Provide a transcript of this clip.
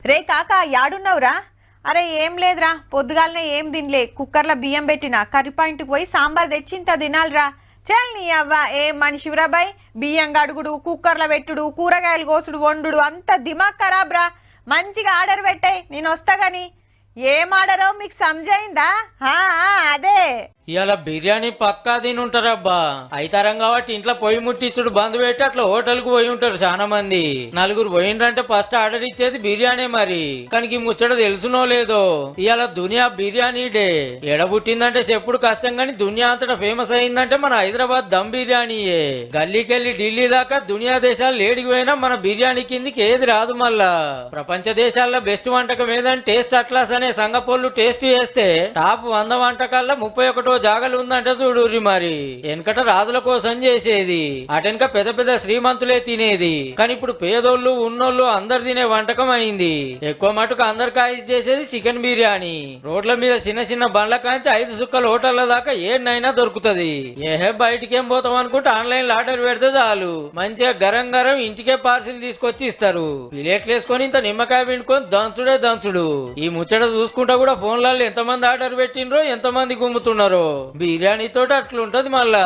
రే కాకా యాడున్నావురా? అరే ఏం లేదురా, పొద్దుగాలనే ఏం తినలే, కుక్కర్లో బియ్యం పెట్టిన కర్రీ పాయింట్కి పోయి సాంబార్ తెచ్చి ఇంత తినాలిరా. చల్ నీ అవ్వ ఏం మనిషిరా బాయ్, బియ్యం గడుగుడు, కుక్కర్లో పెట్టుడు, కూరగాయలు కోసుడు, వండుడు అంత దిమాగ్ ఖరాబ్ రా. మంచిగా ఆర్డర్ పెట్టాయి, నేను వస్తా గాని. ఏం ఆర్డరో మీకు సమజైందా? అదే ఇవాళ బిర్యానీ పక్కా తినుంటారబ్బా. అయితారం కాబట్టి ఇంట్లో పొయ్యి ముట్టించుడు బంద్ పెట్టి అట్లా హోటల్కు పోయి ఉంటారు చాలా మంది. నలుగురు పోయిండ్రంటే ఫస్ట్ ఆర్డర్ ఇచ్చేది బిర్యానీ. మరి కానీ ఈ ముచ్చట తెలుసునో లేదో, ఇవాళ దునియా బిర్యానీ డే. ఎడబుట్టిందంటే చెప్పుడు కష్టం గాని దునియా అంతటా ఫేమస్ అయిందంటే మన హైదరాబాద్ దమ్ బిర్యానీయే. గల్లీకెళ్ళి ఢిల్లీ దాకా దునియా దేశాలు లేడికి పోయినా మన బిర్యానీ కిందికి ఏది రాదు. మళ్ళా ప్రపంచ దేశాల్లో బెస్ట్ వంటకం ఏదని టేస్ట్ అట్లాస్ అనే సంగపోళ్ళు టేస్ట్ చేస్తే టాప్ 100 వంటకాల్లో 31 జాగలు ఉందంటే చూడుర్రి. మరి వెనకట రాజుల కోసం చేసేది, అటెనక పెద్ద పెద్ద శ్రీమంతులే తినేది. కానీ ఇప్పుడు పేదోళ్ళు ఉన్నోళ్ళు అందరు తినే వంటకం అయింది. ఎక్కువ మటుకు అందరు కాయిస్ చేసేది చికెన్ బిర్యానీ. రోడ్ల మీద చిన్న చిన్న బండ్ల కాంచి 5 సుక్కల హోటళ్ల దాకా ఏనైనా దొరుకుతది. ఏహే బయటికేం పోతాం అనుకుంటే ఆన్లైన్ ఆర్డర్ పెడితే చాలు, మంచిగా గరం గరం ఇంటికే పార్సిల్ తీసుకొచ్చి ఇస్తారు. ప్లేట్లు వేసుకొని ఇంత నిమ్మకాయ పిండుకొని దంచుడే దంచుడు. ఈ ముచ్చట చూసుకుంటా కూడా ఫోన్లలో ఎంతమంది ఆర్డర్ పెట్టిండ్రో, ఎంతమంది గుమ్ముతున్నారో. బిర్యానీ తోటి అట్లుంటది మళ్ళా.